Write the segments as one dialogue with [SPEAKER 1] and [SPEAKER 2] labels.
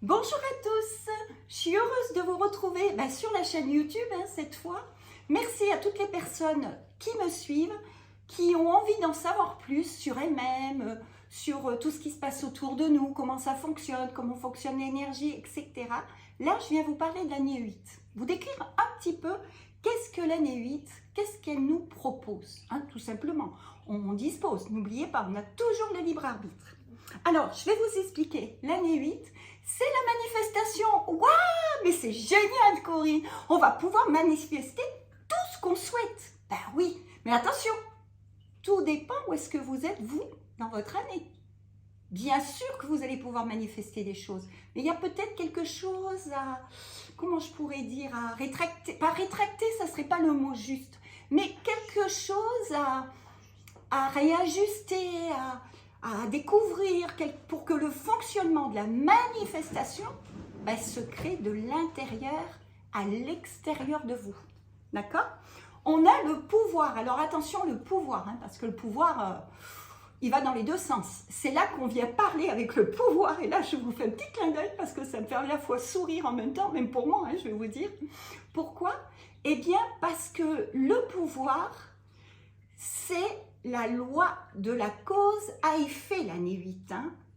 [SPEAKER 1] Bonjour à tous, je suis heureuse de vous retrouver sur la chaîne YouTube cette fois. Merci à toutes les personnes qui me suivent, qui ont envie d'en savoir plus sur elles-mêmes, sur tout ce qui se passe autour de nous, comment ça fonctionne, comment fonctionne l'énergie, etc. Là, je viens vous parler de l'année 8, vous décrire un petit peu qu'est-ce que l'année 8, qu'est-ce qu'elle nous propose, tout simplement. On dispose, n'oubliez pas, on a toujours le libre arbitre. Alors, je vais vous expliquer. L'année 8, c'est la manifestation. Waouh, mais c'est génial, Corinne. On va pouvoir manifester tout ce qu'on souhaite. Ben oui, mais attention, tout dépend où est-ce que vous êtes, vous, dans votre année. Bien sûr que vous allez pouvoir manifester des choses, mais il y a peut-être quelque chose à, comment je pourrais dire, à rétracter. Pas rétracter, ça ne serait pas le mot juste, mais quelque chose à réajuster, à découvrir pour que le fonctionnement de la manifestation se crée de l'intérieur à l'extérieur de vous. D'accord? On a le pouvoir. Alors attention, le pouvoir, parce que le pouvoir, il va dans les deux sens. C'est là qu'on vient parler avec le pouvoir. Et là, je vous fais un petit clin d'œil parce que ça me fait à la fois sourire en même temps, même pour moi, je vais vous dire. Pourquoi? Eh bien, parce que le pouvoir, c'est la loi de la cause à effet, l'année 8.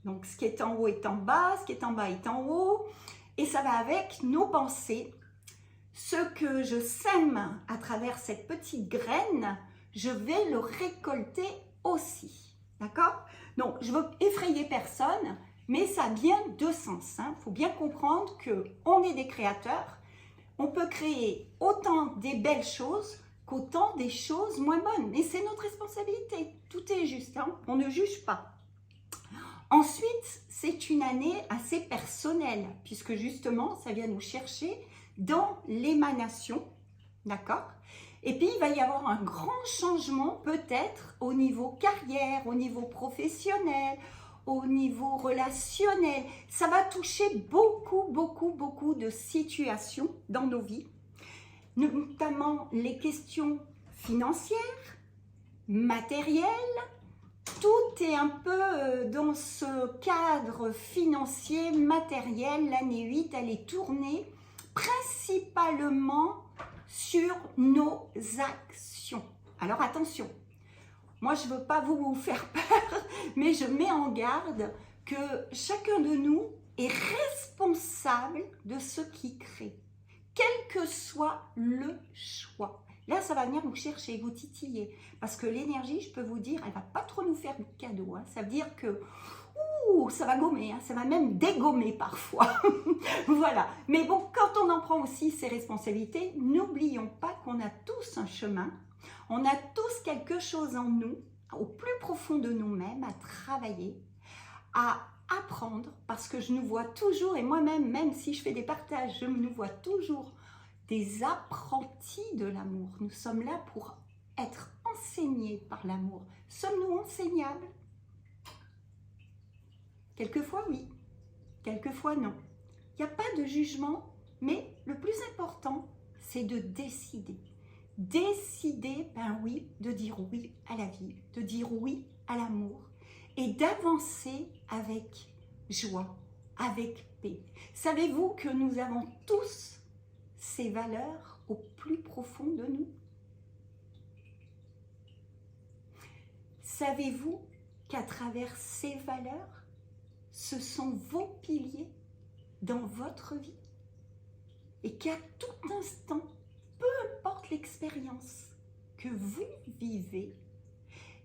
[SPEAKER 1] Donc, ce qui est en haut est en bas, ce qui est en bas est en haut. Et ça va avec nos pensées. Ce que je sème à travers cette petite graine, je vais le récolter aussi. D'accord? Donc, je ne veux effrayer personne, mais ça a bien deux sens. Il faut bien comprendre qu'on est des créateurs. On peut créer autant des belles choses qu'autant des choses moins bonnes. Mais c'est notre responsabilité. Tout est juste, on ne juge pas. Ensuite, c'est une année assez personnelle, puisque justement, ça vient nous chercher dans l'émanation, d'accord? Et puis, il va y avoir un grand changement peut-être au niveau carrière, au niveau professionnel, au niveau relationnel. Ça va toucher beaucoup de situations dans nos vies, notamment les questions financières, matérielles. Tout est un peu dans ce cadre financier, matériel. L'année 8, elle est tournée principalement sur nos actions. Alors attention, moi je ne veux pas vous faire peur, mais je mets en garde que chacun de nous est responsable de ce qu'il crée, quel que soit le choix. Là, ça va venir vous chercher, vous titiller, parce que l'énergie, je peux vous dire, elle ne va pas trop nous faire de cadeaux. Ça veut dire que ça va gommer, ça va même dégommer parfois. Voilà. Mais bon, quand on en prend aussi ses responsabilités, n'oublions pas qu'on a tous un chemin, on a tous quelque chose en nous, au plus profond de nous-mêmes, à travailler, à apprendre, parce que je nous vois toujours, et moi-même, même si je fais des partages, je nous vois toujours des apprentis de l'amour. Nous sommes là pour être enseignés par l'amour. Sommes-nous enseignables? Quelquefois oui, quelquefois non. Il n'y a pas de jugement, mais le plus important, c'est de décider. Décider, oui, de dire oui à la vie, de dire oui à l'amour et d'avancer avec joie, avec paix. Savez-vous que nous avons tous ces valeurs au plus profond de nous? Savez-vous qu'à travers ces valeurs, ce sont vos piliers dans votre vie et qu'à tout instant, peu importe l'expérience que vous vivez,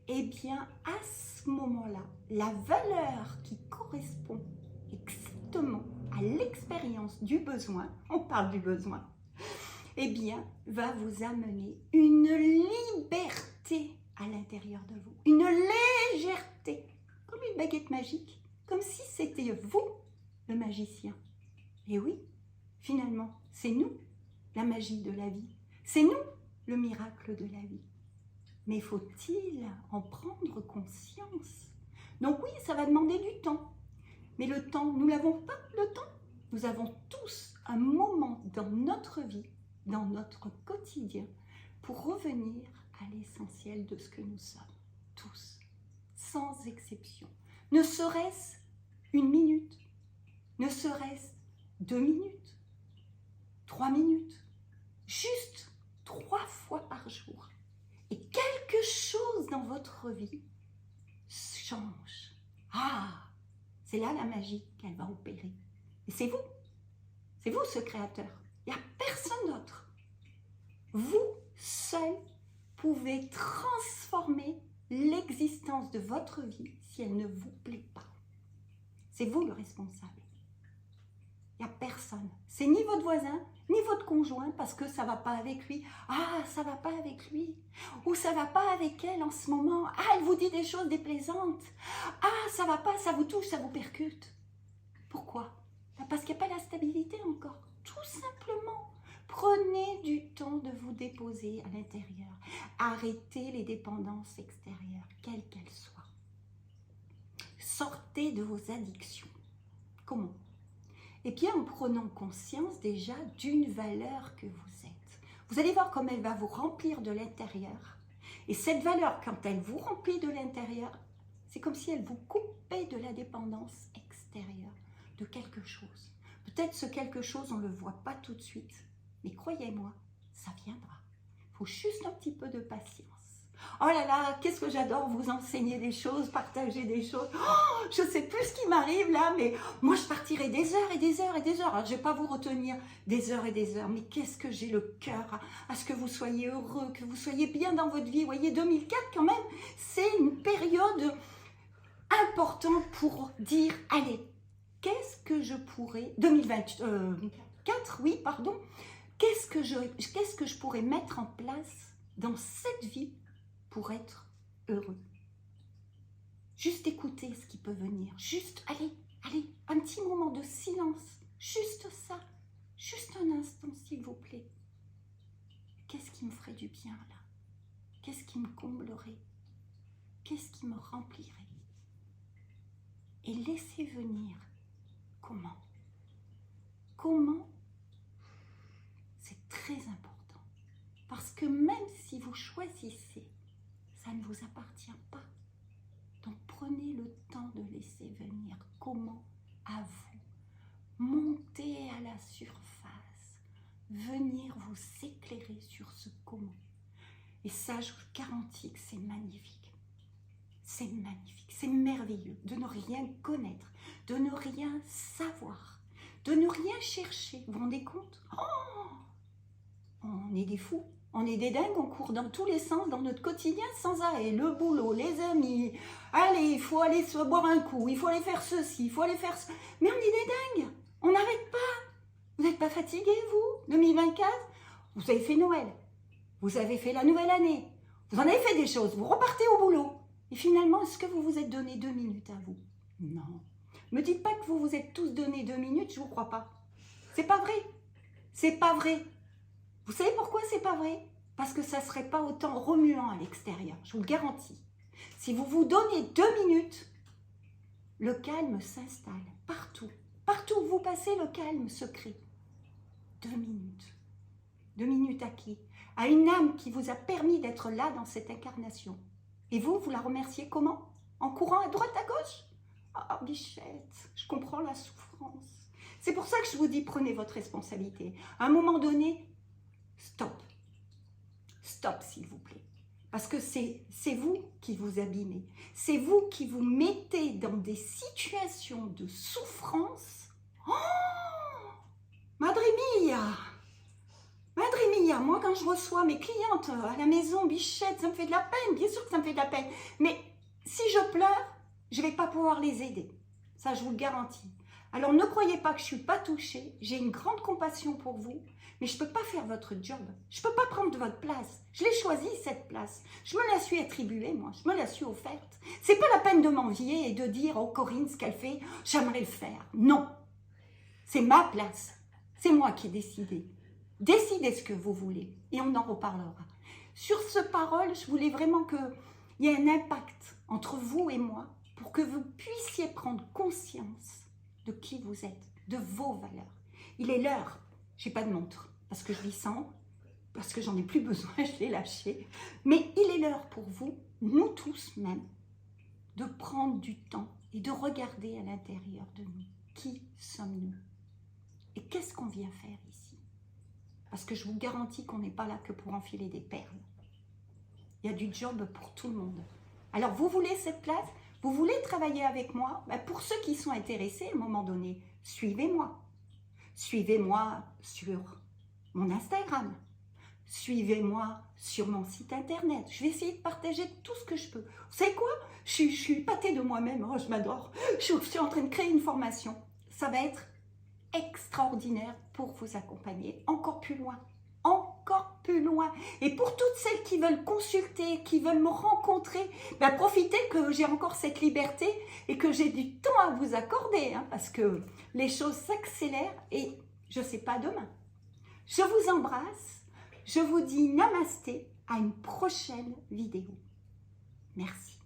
[SPEAKER 1] eh bien à ce moment-là, la valeur qui correspond exactement à l'expérience du besoin, on parle du besoin, eh bien va vous amener une liberté à l'intérieur de vous, une légèreté, comme une baguette magique, comme si c'était vous le magicien. Et oui, finalement, c'est nous la magie de la vie, c'est nous le miracle de la vie. Mais faut-il en prendre conscience? Donc oui, ça va demander du temps. Mais le temps, nous n'avons pas le temps. Nous avons tous un moment dans notre vie, dans notre quotidien, pour revenir à l'essentiel de ce que nous sommes. Tous, sans exception. Ne serait-ce une minute, ne serait-ce 2 minutes, 3 minutes, juste 3 fois par jour. Et quelque chose dans votre vie change. Ah, c'est là la magie qu'elle va opérer. Et c'est vous ce créateur. Il n'y a personne d'autre. Vous seul pouvez transformer l'existence de votre vie si elle ne vous plaît pas. C'est vous le responsable. Il n'y a personne. C'est ni votre voisin, ni votre conjoint, parce que ça ne va pas avec lui. Ah, ça ne va pas avec lui. Ou ça ne va pas avec elle en ce moment. Ah, elle vous dit des choses déplaisantes. Ah, ça ne va pas, ça vous touche, ça vous percute. Pourquoi? Parce qu'il n'y a pas la stabilité encore. Tout simplement. Prenez du temps de vous déposer à l'intérieur. Arrêtez les dépendances extérieures, quelles qu'elles soient. Sortez de vos addictions. Comment? Eh bien, en prenant conscience déjà d'une valeur que vous êtes. Vous allez voir comme elle va vous remplir de l'intérieur. Et cette valeur, quand elle vous remplit de l'intérieur, c'est comme si elle vous coupait de la dépendance extérieure, de quelque chose. Peut-être ce quelque chose, on ne le voit pas tout de suite. Mais croyez-moi, ça viendra. Il faut juste un petit peu de patience. Oh là là, qu'est-ce que j'adore vous enseigner des choses, partager des choses. Oh, je ne sais plus ce qui m'arrive là, mais moi je partirai des heures et des heures et des heures. Alors, je ne vais pas vous retenir des heures et des heures, mais qu'est-ce que j'ai le cœur à ce que vous soyez heureux, que vous soyez bien dans votre vie. Vous voyez, 2004 quand même, c'est une période importante pour dire, allez, qu'est-ce que je pourrais, 2024, oui, pardon, qu'est-ce que je pourrais mettre en place dans cette vie pour être heureux. Juste écouter ce qui peut venir. Juste, allez, un petit moment de silence. Juste ça. Juste un instant, s'il vous plaît. Qu'est-ce qui me ferait du bien, là? Qu'est-ce qui me comblerait? Qu'est-ce qui me remplirait? Et laissez venir. Comment? Comment? C'est très important. Parce que même si vous choisissez, ça ne vous appartient pas. Donc prenez le temps de laisser venir. Comment? À vous. Montez à la surface. Venir vous éclairer sur ce comment. Et ça, je vous garantis que c'est magnifique. C'est magnifique. C'est merveilleux de ne rien connaître, de ne rien savoir, de ne rien chercher. Vous vous rendez compte? Oh, on est des fous. On est des dingues, on court dans tous les sens dans notre quotidien sans arrêt. Le boulot, les amis, allez, il faut aller se boire un coup, il faut aller faire ceci, il faut aller faire ça. Mais on est des dingues, on n'arrête pas. Vous n'êtes pas fatigués, vous, 2024? Vous avez fait Noël, vous avez fait la nouvelle année, vous en avez fait des choses, vous repartez au boulot. Et finalement, est-ce que vous vous êtes donné 2 minutes à vous? Non. Me dites pas que vous vous êtes tous donné 2 minutes, je ne vous crois pas. C'est pas vrai. C'est pas vrai. Vous savez pourquoi c'est pas vrai? Parce que ça ne serait pas autant remuant à l'extérieur, je vous le garantis. Si vous vous donnez 2 minutes, le calme s'installe partout. Partout où vous passez, le calme se crée. 2 minutes. 2 minutes à qui? À une âme qui vous a permis d'être là dans cette incarnation. Et vous, vous la remerciez comment? En courant à droite, à gauche? Ah, bichette, je comprends la souffrance. C'est pour ça que je vous dis, prenez votre responsabilité. À un moment donné, stop. Stop, s'il vous plaît. Parce que c'est vous qui vous abîmez. C'est vous qui vous mettez dans des situations de souffrance. Oh, Madre mia! Madre mia, moi quand je reçois mes clientes à la maison, bichette, ça me fait de la peine. Bien sûr que ça me fait de la peine. Mais si je pleure, je ne vais pas pouvoir les aider. Ça, je vous le garantis. Alors ne croyez pas que je ne suis pas touchée. J'ai une grande compassion pour vous. Mais je ne peux pas faire votre job. Je ne peux pas prendre de votre place. Je l'ai choisie, cette place. Je me la suis attribuée, moi. Je me la suis offerte. Ce n'est pas la peine de m'envier et de dire, oh Corinne, ce qu'elle fait, j'aimerais le faire. Non. C'est ma place. C'est moi qui ai décidé. Décidez ce que vous voulez. Et on en reparlera. Sur ce parole, je voulais vraiment qu'il y ait un impact entre vous et moi pour que vous puissiez prendre conscience de qui vous êtes, de vos valeurs. Il est l'heure. Je n'ai pas de montre, parce que je vis sans, parce que j'en ai plus besoin, je l'ai lâché. Mais il est l'heure pour vous, nous tous même, de prendre du temps et de regarder à l'intérieur de nous. qui sommes-nous? Et qu'est-ce qu'on vient faire ici? Parce que je vous garantis qu'on n'est pas là que pour enfiler des perles. Il y a du job pour tout le monde. Alors, vous voulez cette place? Vous voulez travailler avec moi? Ben, pour ceux qui sont intéressés, à un moment donné, suivez-moi. Suivez-moi sur mon Instagram. Suivez-moi sur mon site internet. Je vais essayer de partager tout ce que je peux. Vous savez quoi? Je suis épatée de moi-même. Oh, je m'adore. Je suis en train de créer une formation. Ça va être extraordinaire pour vous accompagner encore plus loin. Encore plus loin. Et pour toutes celles qui veulent consulter, qui veulent me rencontrer, ben profitez que j'ai encore cette liberté et que j'ai du temps à vous accorder, hein, parce que les choses s'accélèrent et je ne sais pas demain. Je vous embrasse, je vous dis namasté, à une prochaine vidéo. Merci.